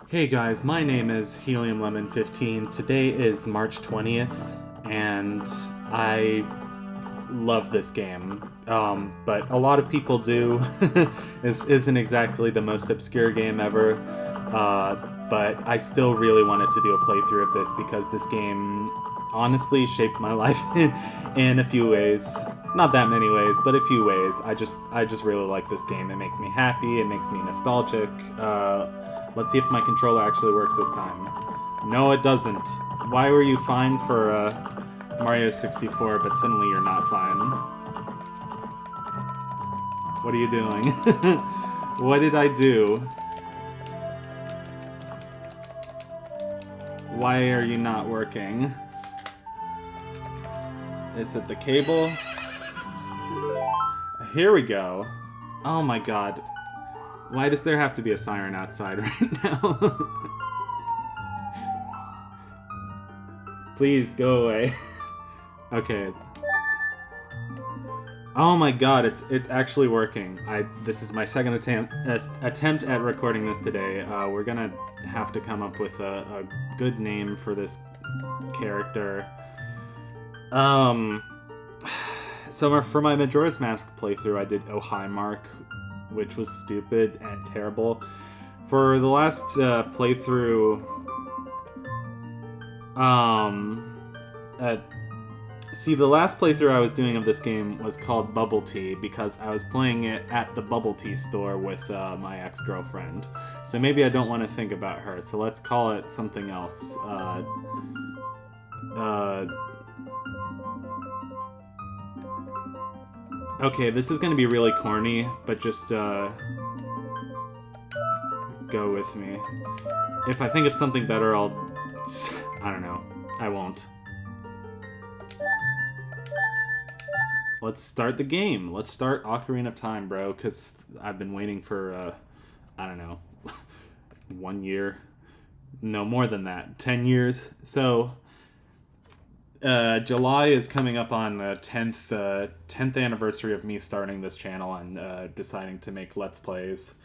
Hey guys, my name is Helium Lemon 15. Today is March 20th, and I love this game. But a lot of people do. This isn't exactly the most obscure game ever, but I still really wanted to do a playthrough of this because this game honestly shaped my life in a few ways. Not that many ways, but a few ways. I just really like this game. It makes me happy. It makes me nostalgic. Let's see if my controller actually works this time. No, it doesn't. Why were you fine for Mario 64, but suddenly you're not fine? What are you doing? What did I do? Why are you not working? Is it the cable? Here we go. Oh my god. Why does there have to be a siren outside right now? Please go away. Okay. Oh my god, it's actually working. This is my second attempt at recording this today. We're gonna have to come up with a good name for this character. So for my Majora's Mask playthrough, I did Oh Hi Mark, which was stupid and terrible. For the last playthrough, the last playthrough I was doing of this game was called Bubble Tea because I was playing it at the Bubble Tea store with my ex-girlfriend. So maybe I don't want to think about her, so let's call it something else. Okay, this is gonna be really corny, but just, go with me. If I think of something better, I don't know. I won't. Let's start the game. Let's start Ocarina of Time, bro, because I've been waiting for, I don't know, 1 year. No, more than that. 10 years. So, July is coming up on the 10th anniversary of me starting this channel and deciding to make Let's Plays.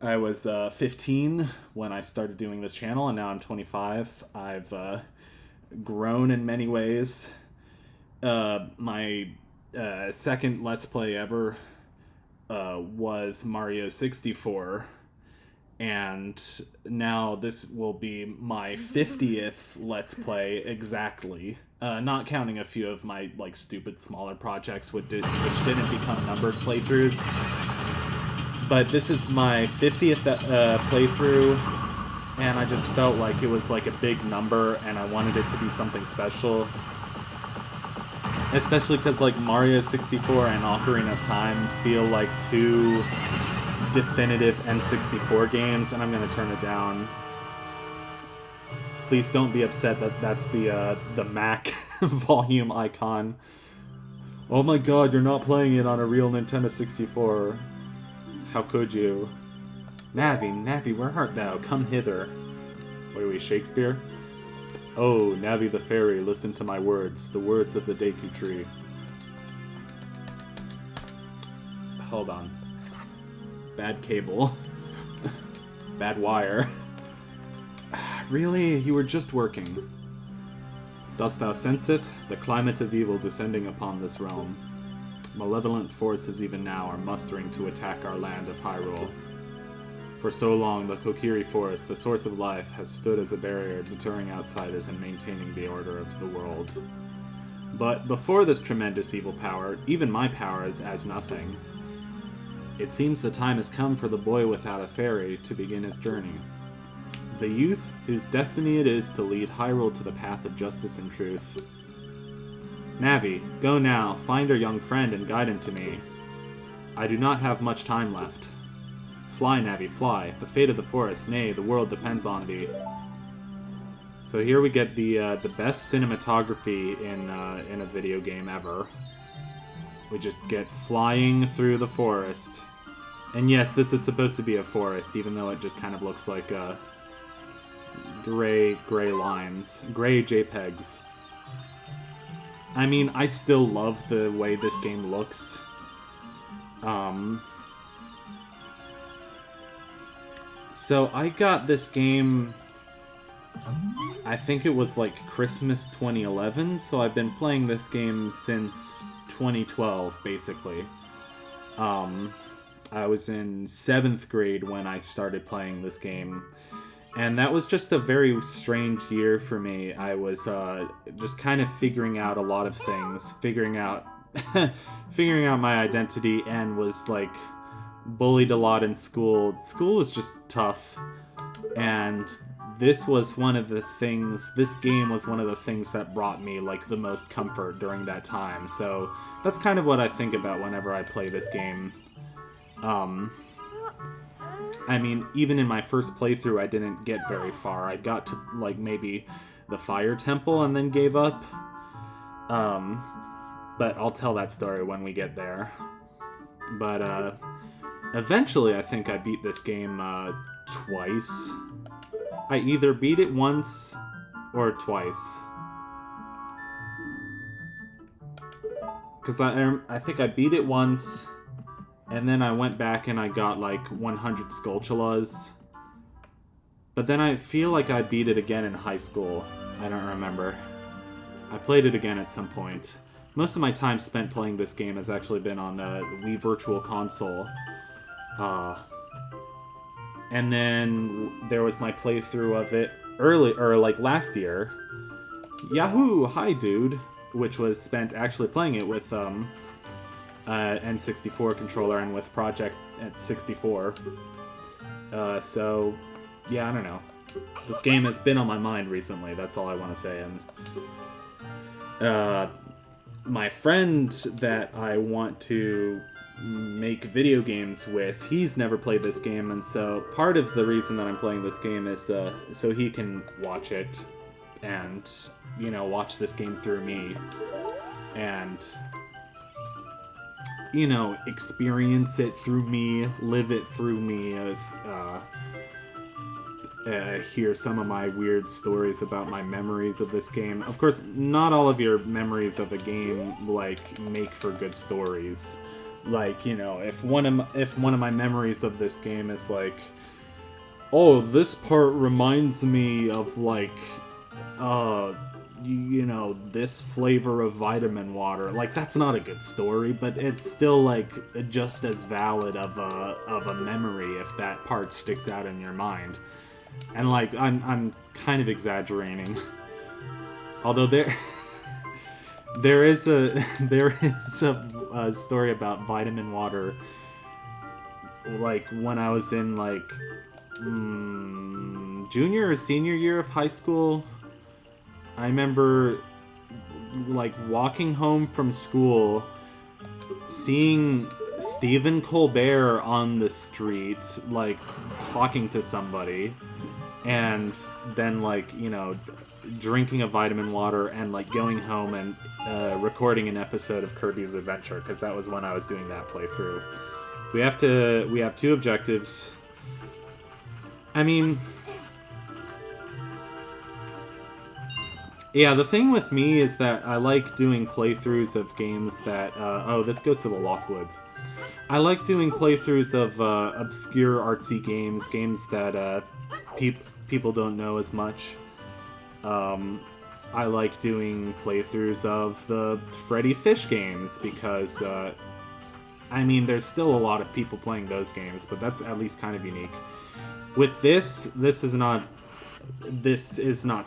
I was 15 when I started doing this channel, and now I'm 25. I've grown in many ways. My second Let's Play ever was Mario 64. And now this will be my 50th Let's Play exactly. Not counting a few of my stupid smaller projects which didn't become numbered playthroughs. But this is my 50th playthrough, and I just felt like it was like a big number, and I wanted it to be something special. Especially because Mario 64 and Ocarina of Time feel like two definitive N64 games, and I'm gonna turn it down. Please don't be upset that that's the Mac volume icon. Oh my god, you're not playing it on a real Nintendo 64. How could you? Navi, where art thou? Come hither. Wait, are we Shakespeare? Oh, Navi the fairy, listen to my words, the words of the Deku Tree. Hold on. Bad cable. Bad wire. Really? You were just working. Dost thou sense it? The climate of evil descending upon this realm. Malevolent forces even now are mustering to attack our land of Hyrule. For so long, the Kokiri Forest, the source of life, has stood as a barrier deterring outsiders and maintaining the order of the world. But before this tremendous evil power, even my power is as nothing. It seems the time has come for the boy without a fairy to begin his journey. The youth whose destiny it is to lead Hyrule to the path of justice and truth. Navi, go now, find our young friend and guide him to me. I do not have much time left. Fly, Navi, fly. The fate of the forest, nay, the world depends on thee. So here we get the best cinematography in a video game ever. We just get flying through the forest. And yes, this is supposed to be a forest, even though it just kind of looks like gray lines. Gray JPEGs. I mean, I still love the way this game looks. So I got this game, I think it was like Christmas 2011, so I've been playing this game since 2012, basically. I was in 7th grade when I started playing this game, and that was just a very strange year for me. I was just kind of figuring out a lot of things, figuring out my identity, and was like bullied a lot in school. School was just tough, and this game was one of the things that brought me like the most comfort during that time. So that's kind of what I think about whenever I play this game. I mean, even in my first playthrough, I didn't get very far. I got to like maybe the Fire Temple and then gave up. But I'll tell that story when we get there. But eventually, I think I beat this game twice. I either beat it once or twice. Because I think I beat it once, and then I went back and I got like 100 Skulltulas. But then I feel like I beat it again in high school. I don't remember. I played it again at some point. Most of my time spent playing this game has actually been on the Wii Virtual Console. And then there was my playthrough of it last year. Yahoo! Hi, dude! Which was spent actually playing it with N64 controller and with Project at 64. So, yeah, I don't know. This game has been on my mind recently, that's all I want to say. And my friend that I want to make video games with, he's never played this game, and so part of the reason that I'm playing this game is so he can watch it and, you know, watch this game through me and, you know, experience it through me, live it through me, hear some of my weird stories about my memories of this game. Of course, not all of your memories of a game, like, make for good stories. Like, you know, if one of my memories of this game is like, oh, this part reminds me of like, you know, this flavor of vitamin water. Like, that's not a good story, but it's still like just as valid of a memory if that part sticks out in your mind. And like, I'm kind of exaggerating, although there is a story about vitamin water, like when I was in like junior or senior year of high school. I remember like walking home from school, seeing Stephen Colbert on the street, like talking to somebody, and then like, you know, drinking a vitamin water and like going home and recording an episode of Kirby's Adventure, because that was when I was doing that playthrough. So we have two objectives. I mean, yeah, the thing with me is that I like doing playthroughs of games that this goes to the Lost Woods. I like doing playthroughs of obscure artsy games that people don't know as much. I like doing playthroughs of the Freddy Fish games because, I mean, there's still a lot of people playing those games, but that's at least kind of unique. With this is not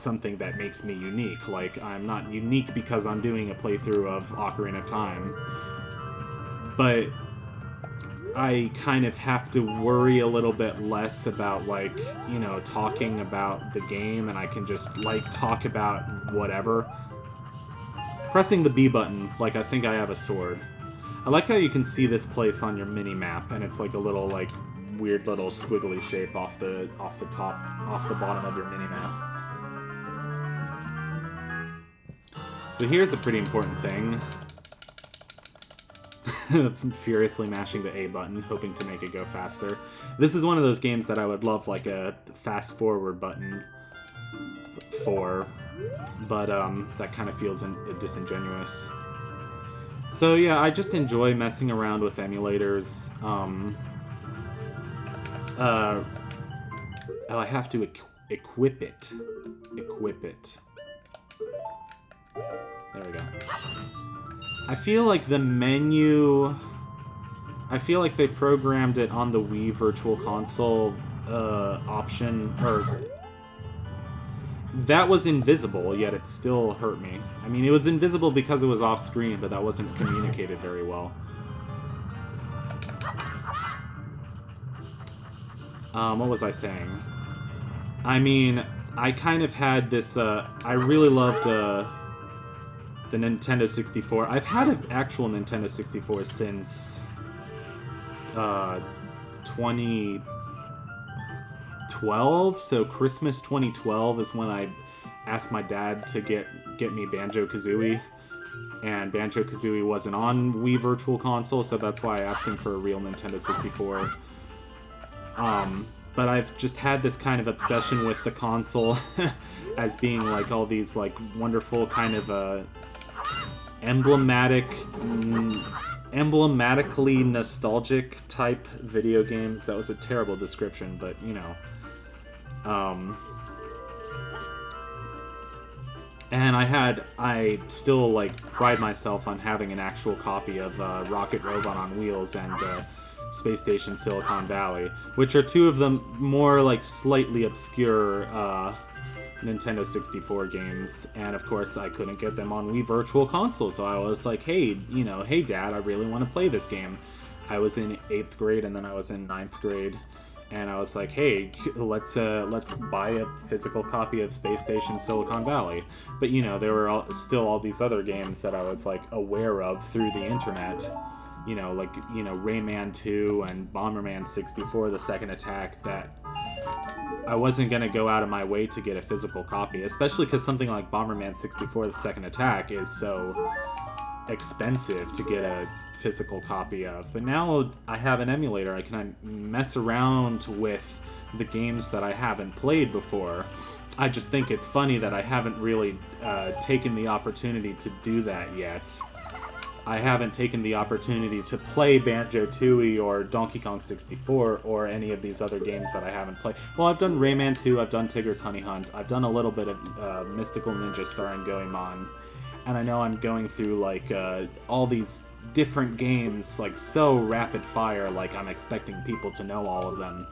something that makes me unique. Like, I'm not unique because I'm doing a playthrough of Ocarina of Time, but I kind of have to worry a little bit less about, like, you know, talking about the game, and I can just, like, talk about whatever. Pressing the B button, like, I think I have a sword. I like how you can see this place on your mini-map, and it's like a little, like, weird little squiggly shape off the bottom of your mini-map. So here's a pretty important thing. Furiously mashing the A button, hoping to make it go faster. This is one of those games that I would love like a fast forward button for, but that kind of feels disingenuous. So yeah, I just enjoy messing around with emulators. Oh, I have to equip it. Equip it. There we go. I feel like the menu... I feel like they programmed it on the Wii Virtual Console option, or... That was invisible, yet it still hurt me. I mean, it was invisible because it was off-screen, but that wasn't communicated very well. What was I saying? I mean, I kind of had this, I really loved, the Nintendo 64. I've had an actual Nintendo 64 since, 2012, so Christmas 2012 is when I asked my dad to get me Banjo-Kazooie, and Banjo-Kazooie wasn't on Wii Virtual Console, so that's why I asked him for a real Nintendo 64. But I've just had this kind of obsession with the console as being like all these like wonderful kind of emblematically nostalgic type video games. That was a terrible description, but you know. And I still like pride myself on having an actual copy of Rocket Robot on Wheels and Space Station Silicon Valley, which are two of the more like slightly obscure Nintendo 64 games, and of course I couldn't get them on Wii Virtual Console, so I was like, hey, you know, hey Dad, I really want to play this game. I was in 8th grade and then I was in 9th grade, and I was like, hey, let's buy a physical copy of Space Station Silicon Valley. But you know, there were still all these other games that I was like aware of through the internet. You know, like, you know, Rayman 2 and Bomberman 64, The Second Attack, that I wasn't going to go out of my way to get a physical copy, especially because something like Bomberman 64, The Second Attack is so expensive to get a physical copy of. But now I have an emulator, I can mess around with the games that I haven't played before. I just think it's funny that I haven't really taken the opportunity to do that yet. I haven't taken the opportunity to play Banjo-Tooie or Donkey Kong 64 or any of these other games that I haven't played. Well, I've done Rayman 2, I've done Tigger's Honey Hunt, I've done a little bit of Mystical Ninja starring Goemon, and I know I'm going through, like, all these different games, like, so rapid fire, like, I'm expecting people to know all of them.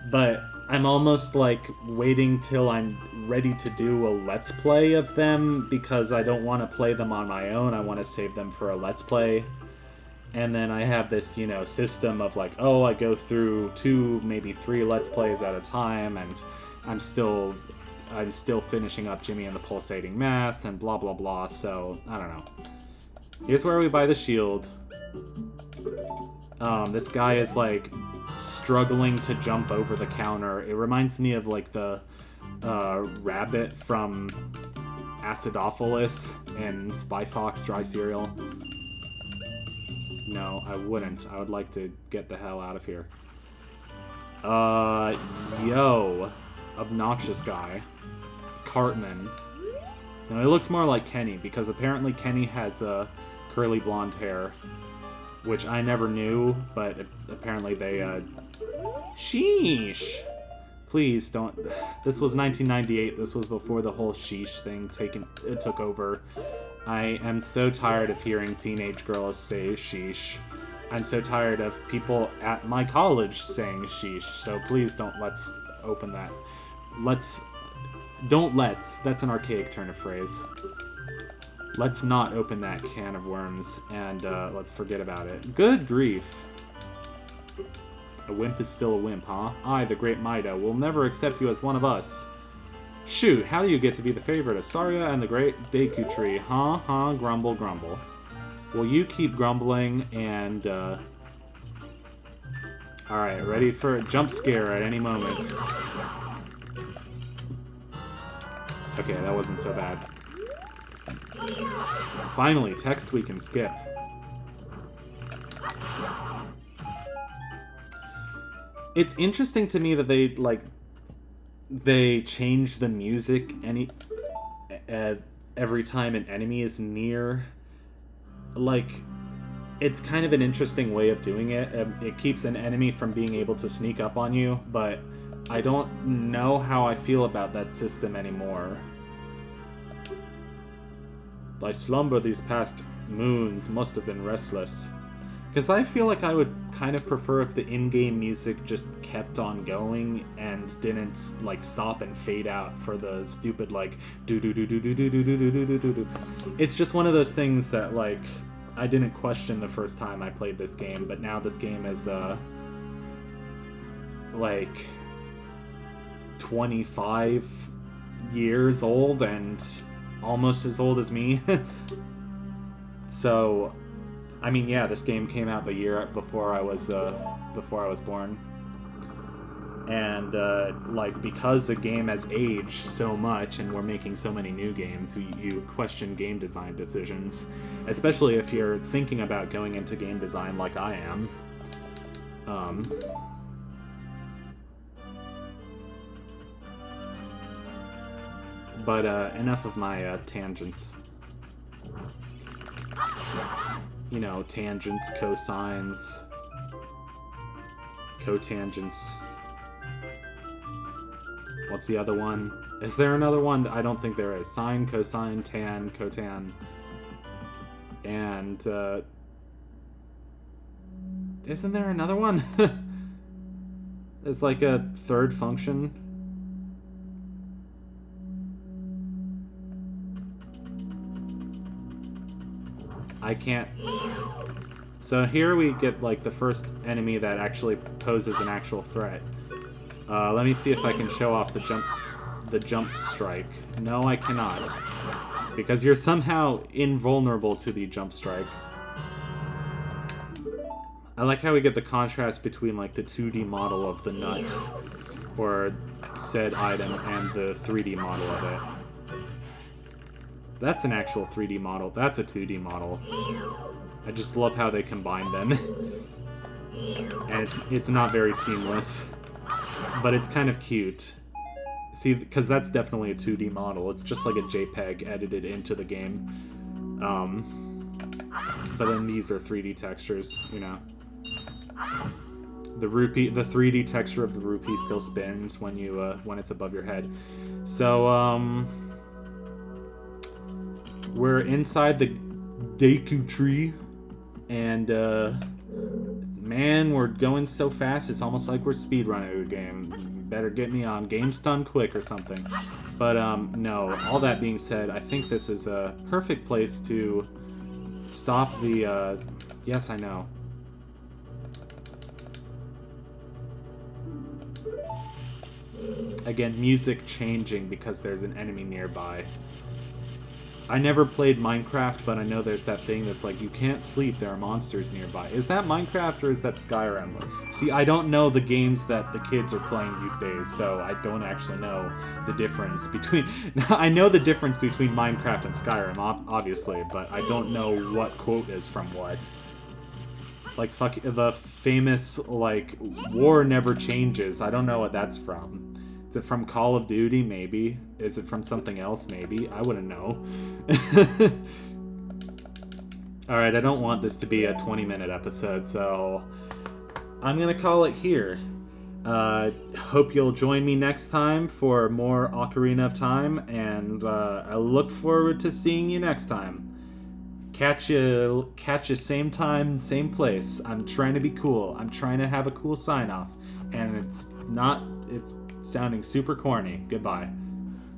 But I'm almost, like, waiting till I'm ready to do a Let's Play of them, because I don't want to play them on my own, I want to save them for a Let's Play. And then I have this, you know, system of, like, oh, I go through 2, maybe 3 Let's Plays at a time, and I'm still finishing up Jimmy and the Pulsating Mass, and blah blah blah, so, I don't know. Here's where we buy the shield. This guy is, like, struggling to jump over the counter. It reminds me of, like, the rabbit from Acidophilus in Spy Fox Dry Cereal. No, I wouldn't. I would like to get the hell out of here. Yo. Obnoxious guy. Cartman. No, he looks more like Kenny, because apparently Kenny has curly blonde hair, which I never knew, but apparently they, Sheesh! Please don't... This was 1998, this was before the whole sheesh thing took over. I am so tired of hearing teenage girls say sheesh. I'm so tired of people at my college saying sheesh, so please let's open that. That's an archaic turn of phrase. Let's not open that can of worms, and let's forget about it. Good grief. A wimp is still a wimp, huh? I, the great Maida, will never accept you as one of us. Shoot, how do you get to be the favorite of Saria and the great Deku Tree? Huh? Grumble, grumble. Well, you keep grumbling, and, Alright, ready for a jump scare at any moment. Okay, that wasn't so bad. Finally, text we can skip. It's interesting to me that they change the music every time an enemy is near. Like, it's kind of an interesting way of doing it. It keeps an enemy from being able to sneak up on you, but I don't know how I feel about that system anymore. Thy slumber these past moons must have been restless. Because I feel like I would kind of prefer if the in-game music just kept on going and didn't, like, stop and fade out for the stupid, like, do-do-do-do-do-do-do-do-do-do-do. It's just one of those things that, like, I didn't question the first time I played this game, but now this game is, like, 25 years old and almost as old as me. So, I mean, yeah, this game came out the year before I was born. And, like, because the game has aged so much and we're making so many new games, you question game design decisions. Especially if you're thinking about going into game design like I am. But, enough of my, tangents. You know, tangents, cosines, cotangents. What's the other one? Is there another one? I don't think there is. Sine, cosine, tan, cotan. And, isn't there another one? There's like a third function. I can't... So here we get, like, the first enemy that actually poses an actual threat. Let me see if I can show off the jump strike. No, I cannot. Because you're somehow invulnerable to the jump strike. I like how we get the contrast between, like, the 2D model of the nut, or said item, and the 3D model of it. That's an actual 3D model. That's a 2D model. I just love how they combine them. And it's not very seamless. But it's kind of cute. See, because that's definitely a 2D model. It's just like a JPEG edited into the game. But then these are 3D textures, you know. The 3D texture of the rupee still spins when you when it's above your head. So, we're inside the Deku tree, and, man, we're going so fast, it's almost like we're speedrunning a game. Better get me on Games Done Quick or something. But, no, all that being said, I think this is a perfect place to stop the, yes, I know. Again, music changing because there's an enemy nearby. I never played Minecraft, but I know there's that thing that's like, you can't sleep, there are monsters nearby. Is that Minecraft or is that Skyrim? See, I don't know the games that the kids are playing these days, so I don't actually know the difference between... I know the difference between Minecraft and Skyrim, obviously, but I don't know what quote is from what. Like, fuck, the famous, like, war never changes. I don't know what that's from. Is it from Call of Duty? Maybe. Is it from something else? Maybe. I wouldn't know. Alright, I don't want this to be a 20-minute episode, so I'm gonna call it here. Hope you'll join me next time for more Ocarina of Time, and I look forward to seeing you next time. Catch you same time, same place. I'm trying to be cool. I'm trying to have a cool sign-off, and it's sounding super corny. Goodbye.